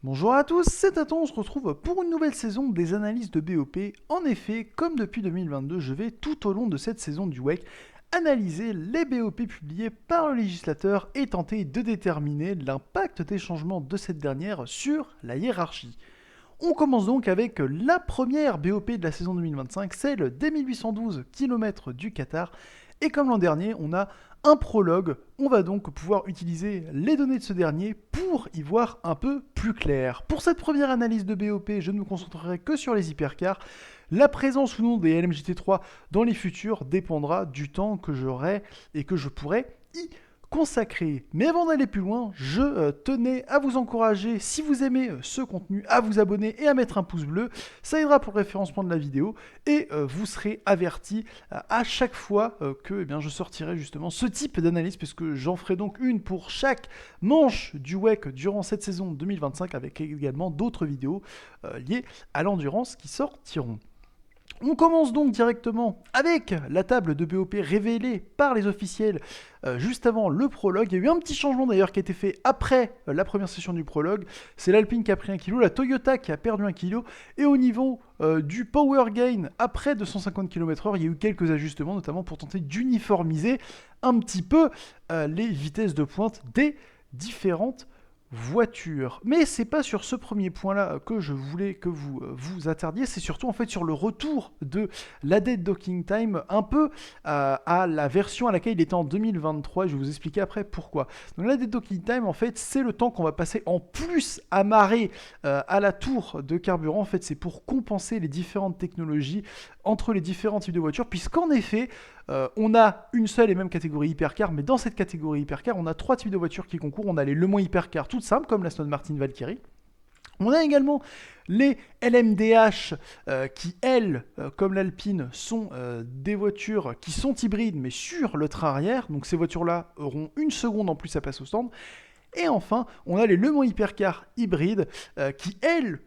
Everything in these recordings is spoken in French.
Bonjour à tous, c'est Nathan, on se retrouve pour une nouvelle saison des analyses de BOP. En effet, comme depuis 2022, je vais tout au long de cette saison du WEC analyser les BOP publiés par le législateur et tenter de déterminer l'impact des changements de cette dernière sur la hiérarchie. On commence donc avec la première BOP de la saison 2025, celle des 1812 km du Qatar. Et comme l'an dernier, on a un prologue. On va donc pouvoir utiliser les données de ce dernier pour y voir un peu plus clair. Pour cette première analyse de BOP, je ne me concentrerai que sur les hypercars. La présence ou non des LMJT3 dans les futurs dépendra du temps que j'aurai et que je pourrai y consacré. Mais avant d'aller plus loin, je tenais à vous encourager, si vous aimez ce contenu, à vous abonner et à mettre un pouce bleu. Ça aidera pour le référencement de la vidéo et vous serez averti à chaque fois que je sortirai justement ce type d'analyse, puisque j'en ferai donc une pour chaque manche du WEC durant cette saison 2025, avec également d'autres vidéos liées à l'endurance qui sortiront. On commence donc directement avec la table de BOP révélée par les officiels juste avant le prologue. Il y a eu un petit changement d'ailleurs qui a été fait après la première session du prologue. C'est l'Alpine qui a pris 1 kg, la Toyota qui a perdu 1 kg. Et au niveau du power gain, après 250 km/h, il y a eu quelques ajustements, notamment pour tenter d'uniformiser un petit peu les vitesses de pointe des différentes voiture. Mais c'est pas sur ce premier point-là que je voulais que vous vous attardiez, c'est surtout en fait sur le retour de la Dead Docking Time un peu à la version à laquelle il était en 2023, et je vais vous expliquer après pourquoi. Donc la Dead Docking Time, en fait, c'est le temps qu'on va passer en plus amarré à la tour de carburant. En fait, c'est pour compenser les différentes technologies entre les différents types de voitures, puisqu'en effet, on a une seule et même catégorie hypercar, mais dans cette catégorie hypercar, on a trois types de voitures qui concourent. On a les Le Mans hypercar toutes simples, comme la Aston Martin Valkyrie. On a également les LMDH qui, elles, comme l'Alpine, sont des voitures qui sont hybrides, mais sur le train arrière. Donc ces voitures-là auront une seconde en plus à passer au stand. Et enfin, on a les Le Mans hypercar hybrides qui, elles,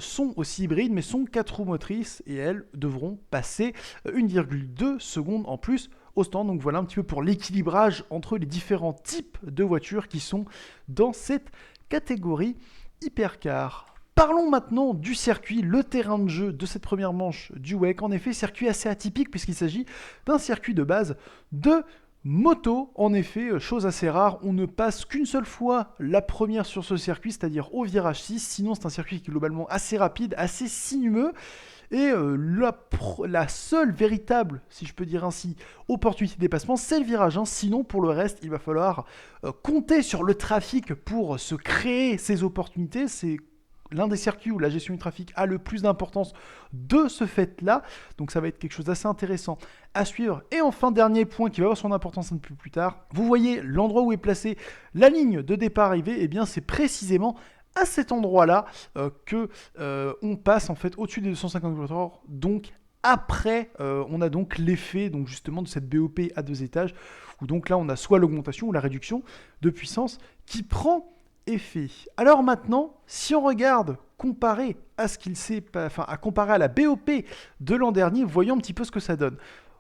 sont aussi hybrides, mais sont 4 roues motrices, et elles devront passer 1,2 secondes en plus au stand. Donc voilà un petit peu pour l'équilibrage entre les différents types de voitures qui sont dans cette catégorie hypercar. Parlons maintenant du circuit, le terrain de jeu de cette première manche du WEC. En effet, circuit assez atypique puisqu'il s'agit d'un circuit de base de moto. En effet, chose assez rare, on ne passe qu'une seule fois la première sur ce circuit, c'est-à-dire au virage 6. Sinon, c'est un circuit qui est globalement assez rapide, assez sinueux. Et la seule véritable, si je peux dire ainsi, opportunité de dépassement, c'est le virage 1. Sinon, pour le reste, il va falloir compter sur le trafic pour se créer ces opportunités. C'est l'un des circuits où la gestion du trafic a le plus d'importance de ce fait-là. Donc ça va être quelque chose d'assez intéressant à suivre. Et enfin, dernier point qui va avoir son importance un peu plus tard. Vous voyez l'endroit où est placée la ligne de départ-arrivée. Et bien, c'est précisément à cet endroit-là que on passe en fait au-dessus des 250 km/h. Donc après, on a donc l'effet donc justement de cette BOP à deux étages, où donc là on a soit l'augmentation ou la réduction de puissance qui prend effet. Alors maintenant, si on regarde comparé à ce qu'il s'est, enfin à comparer à la BOP de l'an dernier, voyons un petit peu ce que ça donne.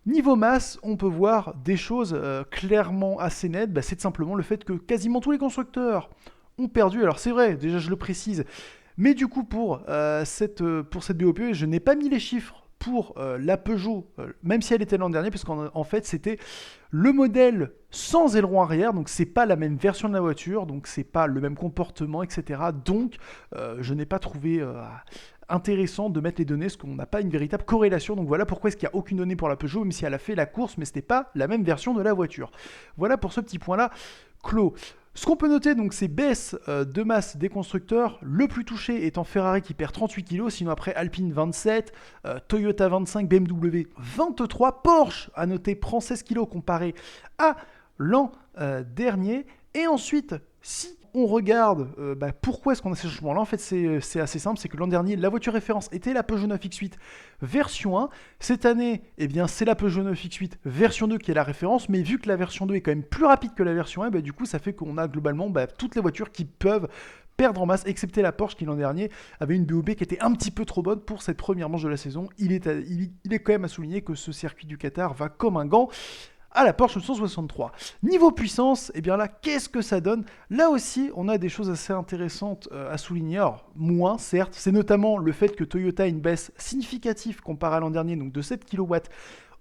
Niveau masse, on peut voir des choses clairement assez nettes. C'est tout simplement le fait que quasiment tous les constructeurs ont perdu. Alors c'est vrai, déjà je le précise, mais du coup pour cette BOP, je n'ai pas mis les chiffres pour la Peugeot, même si elle était l'an dernier, parce qu'en fait c'était le modèle sans aileron arrière, donc c'est pas la même version de la voiture, donc c'est pas le même comportement, etc. Donc je n'ai pas trouvé intéressant de mettre les données, parce qu'on n'a pas une véritable corrélation. Donc voilà pourquoi est-ce qu'il n'y a aucune donnée pour la Peugeot, même si elle a fait la course, mais ce n'était pas la même version de la voiture. Voilà pour ce petit point-là clos. Ce qu'on peut noter, donc, c'est baisse de masse des constructeurs. Le plus touché étant Ferrari qui perd 38 kg, sinon après Alpine 27, Toyota 25, BMW 23, Porsche à noter prend 16 kg comparé à l'an dernier. Et ensuite, si on regarde pourquoi est-ce qu'on a ces changements-là, en fait c'est assez simple, c'est que l'an dernier la voiture référence était la Peugeot 9X8 version 1, cette année c'est la Peugeot 9X8 version 2 qui est la référence, mais vu que la version 2 est quand même plus rapide que la version 1, du coup ça fait qu'on a globalement toutes les voitures qui peuvent perdre en masse, excepté la Porsche qui l'an dernier avait une BOP qui était un petit peu trop bonne pour cette première manche de la saison. Il est quand même à souligner que ce circuit du Qatar va comme un gant à la Porsche 963. Niveau puissance, et bien là, qu'est-ce que ça donne? Là aussi, on a des choses assez intéressantes à souligner. Alors, moins, certes, c'est notamment le fait que Toyota a une baisse significative comparée à l'an dernier, donc de 7 kW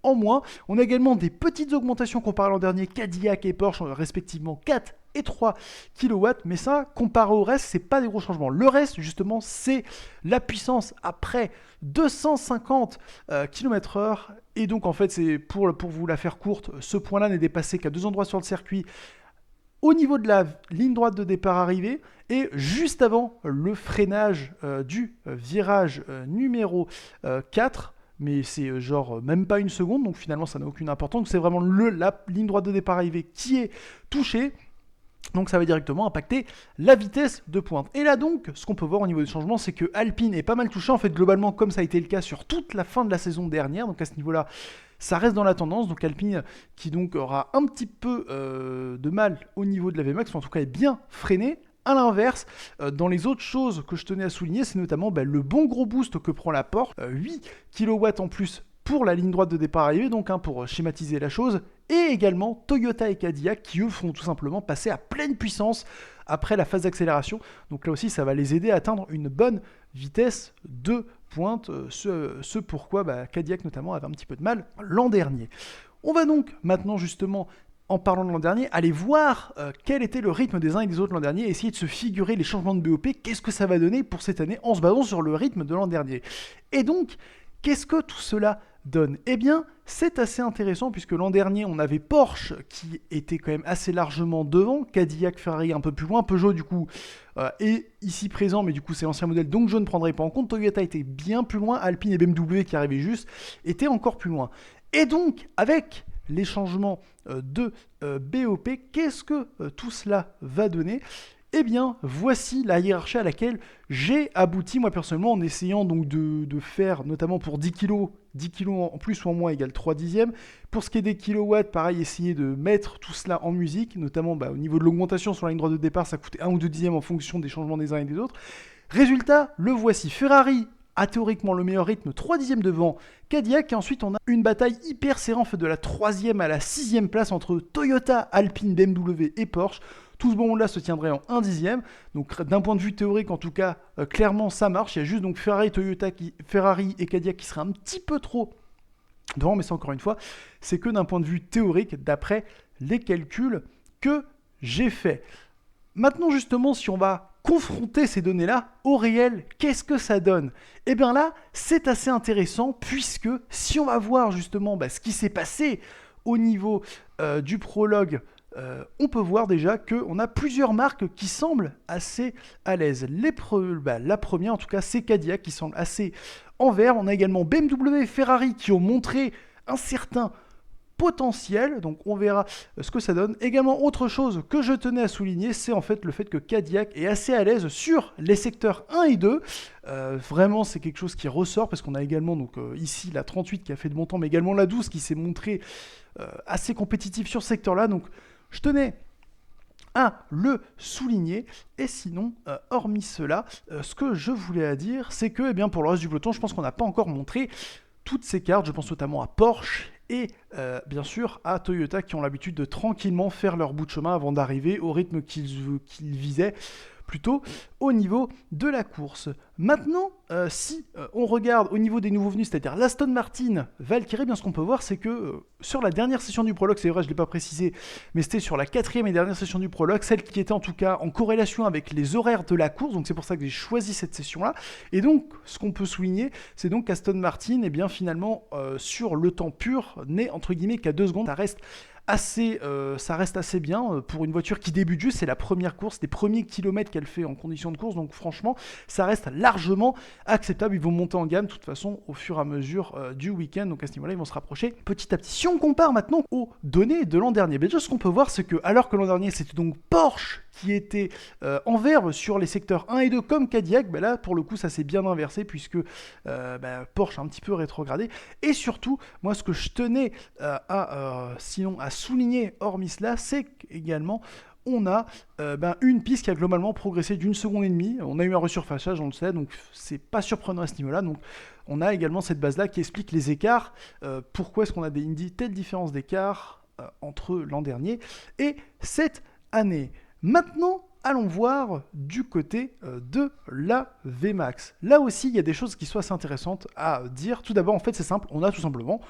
en moins. On a également des petites augmentations comparées à l'an dernier, Cadillac et Porsche, respectivement 4 et 3 kW, mais ça, comparé au reste, c'est pas des gros changements. Le reste, justement, c'est la puissance après 250 km/h. Et donc, en fait, c'est pour vous la faire courte, ce point-là n'est dépassé qu'à 2 endroits sur le circuit, au niveau de la ligne droite de départ arrivée et juste avant le freinage du virage numéro 4. Mais c'est genre même pas une seconde, donc finalement ça n'a aucune importance. Donc c'est vraiment la ligne droite de départ arrivée qui est touchée. Donc ça va directement impacter la vitesse de pointe. Et là donc, ce qu'on peut voir au niveau des changements, c'est que Alpine est pas mal touché, en fait globalement comme ça a été le cas sur toute la fin de la saison dernière. Donc à ce niveau-là, ça reste dans la tendance. Donc Alpine qui donc aura un petit peu de mal au niveau de la VMAX, ou en tout cas est bien freiné. À l'inverse, dans les autres choses que je tenais à souligner, c'est notamment le bon gros boost que prend la Porsche, 8 kW en plus pour la ligne droite de départ arrivée, donc pour schématiser la chose, et également Toyota et Cadillac qui eux font tout simplement passer à pleine puissance après la phase d'accélération. Donc là aussi, ça va les aider à atteindre une bonne vitesse de pointe, ce pourquoi Cadillac notamment avait un petit peu de mal l'an dernier. On va donc maintenant justement, en parlant de l'an dernier, aller voir quel était le rythme des uns et des autres l'an dernier, essayer de se figurer les changements de BOP, qu'est-ce que ça va donner pour cette année en se basant sur le rythme de l'an dernier. Et donc, qu'est-ce que tout cela donne? Eh bien, c'est assez intéressant puisque l'an dernier, on avait Porsche qui était quand même assez largement devant, Cadillac, Ferrari un peu plus loin, Peugeot du coup est ici présent, mais du coup c'est l'ancien modèle, donc je ne prendrai pas en compte. Toyota était bien plus loin, Alpine et BMW qui arrivaient juste étaient encore plus loin. Et donc, avec les changements de BOP, qu'est-ce que tout cela va donner? Eh bien, voici la hiérarchie à laquelle j'ai abouti, moi personnellement, en essayant donc de faire, notamment pour 10 kg en plus ou en moins égale 3 dixièmes. Pour ce qui est des kilowatts, pareil, essayer de mettre tout cela en musique, notamment au niveau de l'augmentation sur la ligne droite de départ, ça coûtait 1 ou 2 dixièmes en fonction des changements des uns et des autres. Résultat, le voici. Ferrari a théoriquement le meilleur rythme, 3 dixièmes devant Cadillac, et ensuite on a une bataille hyper serrée en fait de la 3e à la 6e place entre Toyota, Alpine, BMW et Porsche. Tout ce bon monde-là se tiendrait en 1 dixième. Donc d'un point de vue théorique, en tout cas, clairement ça marche. Il y a juste donc Ferrari et Cadillac qui seraient un petit peu trop devant, mais ça encore une fois, c'est que d'un point de vue théorique, d'après les calculs que j'ai faits. Maintenant justement, si on va confronter ces données-là au réel, qu'est-ce que ça donne? Eh bien là, c'est assez intéressant puisque si on va voir justement ce qui s'est passé au niveau du prologue, on peut voir déjà qu'on a plusieurs marques qui semblent assez à l'aise. La première, en tout cas, c'est Cadillac qui semble assez en vert. On a également BMW et Ferrari qui ont montré un certain potentiel, donc on verra ce que ça donne. Également, autre chose que je tenais à souligner, c'est en fait le fait que Cadillac est assez à l'aise sur les secteurs 1 et 2. Vraiment, c'est quelque chose qui ressort parce qu'on a également ici la 38 qui a fait de bon temps, mais également la 12 qui s'est montrée assez compétitive sur ce secteur-là. Donc, je tenais à le souligner. Et sinon, hormis cela, ce que je voulais dire, c'est que pour le reste du peloton, je pense qu'on n'a pas encore montré toutes ces cartes. Je pense notamment à Porsche et bien sûr à Toyota qui ont l'habitude de tranquillement faire leur bout de chemin avant d'arriver au rythme qu'ils visaient plutôt au niveau de la course. Maintenant, si on regarde au niveau des nouveaux venus, c'est-à-dire l'Aston Martin Valkyrie, bien ce qu'on peut voir, c'est que sur la dernière session du prologue, c'est vrai, je ne l'ai pas précisé, mais c'était sur la 4e et dernière session du prologue, celle qui était en tout cas en corrélation avec les horaires de la course, donc c'est pour ça que j'ai choisi cette session-là. Et donc, ce qu'on peut souligner, c'est donc qu'Aston Martin, finalement, sur le temps pur, n'est entre guillemets qu'à 2 secondes, ça reste assez bien pour une voiture qui débute juste, c'est la première course, les premiers kilomètres qu'elle fait en conditions de course, donc franchement ça reste largement acceptable. Ils vont monter en gamme de toute façon au fur et à mesure du week-end, donc à ce niveau-là ils vont se rapprocher petit à petit. Si on compare maintenant aux données de l'an dernier, déjà ce qu'on peut voir c'est que alors que l'an dernier c'était donc Porsche qui était en verve sur les secteurs 1 et 2 comme Cadillac, là pour le coup ça s'est bien inversé puisque Porsche a un petit peu rétrogradé. Et surtout, moi ce que je tenais sinon à souligner hormis cela, c'est qu'également on a une piste qui a globalement progressé d'1,5 seconde. On a eu un resurfaçage, on le sait, donc c'est pas surprenant à ce niveau-là. Donc on a également cette base-là qui explique les écarts. Pourquoi est-ce qu'on a une telle différence d'écart entre l'an dernier et cette année. Maintenant, allons voir du côté de la VMAX. Là aussi, il y a des choses qui sont assez intéressantes à dire. Tout d'abord, en fait, c'est simple, on a tout simplement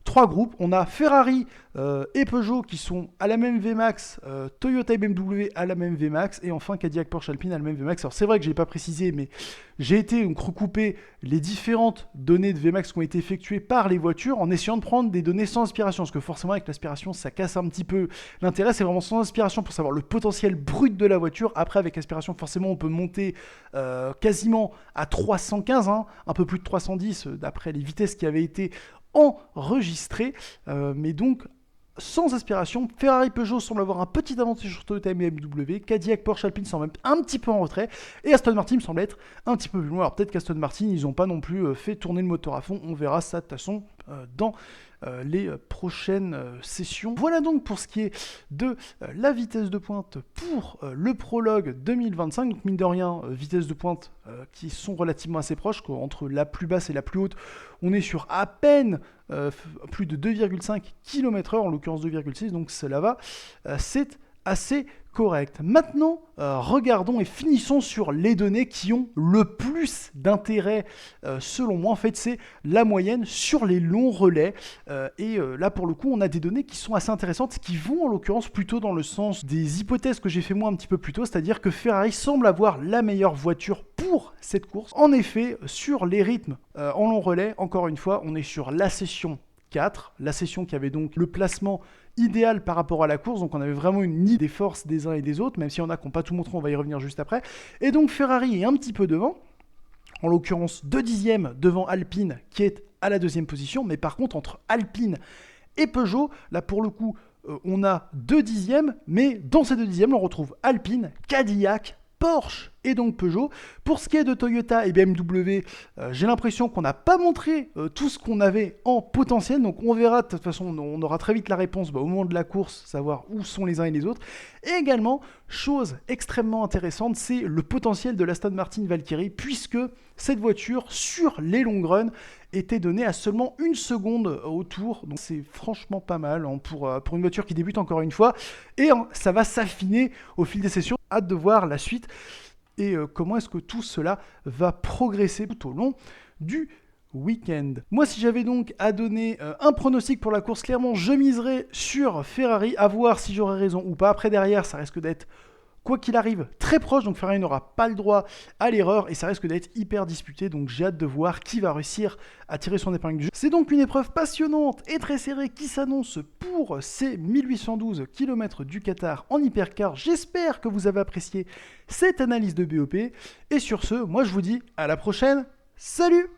3 groupes. On a Ferrari et Peugeot qui sont à la même VMAX, Toyota et BMW à la même VMAX, et enfin Cadillac, Porsche, Alpine à la même VMAX. Alors c'est vrai que je n'ai pas précisé, mais j'ai été donc recouper les différentes données de VMAX qui ont été effectuées par les voitures en essayant de prendre des données sans aspiration, parce que forcément avec l'aspiration ça casse un petit peu l'intérêt. C'est vraiment sans aspiration pour savoir le potentiel brut de la voiture. Après avec aspiration forcément on peut monter quasiment à 315, hein, un peu plus de 310 d'après les vitesses qui avaient été enregistrées, mais donc sans aspiration. Ferrari, Peugeot semblent avoir un petit avantage sur Toyota et BMW. Cadillac, Porsche, Alpine sont même un petit peu en retrait. Et Aston Martin semble être un petit peu plus loin. Alors peut-être qu'Aston Martin, ils n'ont pas non plus fait tourner le moteur à fond. On verra ça de toute façon dans les prochaines sessions. Voilà donc pour ce qui est de la vitesse de pointe pour le prologue 2025. Donc mine de rien, vitesse de pointe qui sont relativement assez proches. Entre la plus basse et la plus haute, on est sur à peine plus de 2,5 km/h, en l'occurrence 2,6, donc cela va, c'est assez correct. Maintenant, regardons et finissons sur les données qui ont le plus d'intérêt selon moi. En fait, c'est la moyenne sur les longs relais. Et là, pour le coup, on a des données qui sont assez intéressantes, qui vont en l'occurrence plutôt dans le sens des hypothèses que j'ai fait moi un petit peu plus tôt, c'est-à-dire que Ferrari semble avoir la meilleure voiture pour cette course. En effet, sur les rythmes en long relais, encore une fois, on est sur la session 4, la session qui avait donc le placement idéal par rapport à la course, donc on avait vraiment une idée des forces des uns et des autres, même si on a qui n'ont pas tout montré, on va y revenir juste après. Et donc Ferrari est un petit peu devant, en l'occurrence 2 dixièmes devant Alpine qui est à la deuxième position, mais par contre entre Alpine et Peugeot, là pour le coup on a 2 dixièmes, mais dans ces 2 dixièmes on retrouve Alpine, Cadillac, Porsche et donc Peugeot. Pour ce qui est de Toyota et BMW, j'ai l'impression qu'on n'a pas montré tout ce qu'on avait en potentiel, donc on verra, de toute façon on aura très vite la réponse au moment de la course, savoir où sont les uns et les autres. Et également, chose extrêmement intéressante, c'est le potentiel de l'Aston Martin Valkyrie, puisque cette voiture, sur les longs runs, était donnée à seulement 1 seconde au tour, donc c'est franchement pas mal hein, pour une voiture qui débute encore une fois, et ça va s'affiner au fil des sessions. Hâte de voir la suite et comment est-ce que tout cela va progresser tout au long du week-end. Moi, si j'avais donc à donner un pronostic pour la course, clairement, je miserais sur Ferrari, à voir si j'aurais raison ou pas. Après, derrière, ça risque d'être, quoi qu'il arrive, très proche, donc Ferrari n'aura pas le droit à l'erreur et ça risque d'être hyper disputé, donc j'ai hâte de voir qui va réussir à tirer son épingle du jeu. C'est donc une épreuve passionnante et très serrée qui s'annonce pour ces 1812 km du Qatar en hypercar. J'espère que vous avez apprécié cette analyse de BOP et sur ce, moi je vous dis à la prochaine, salut!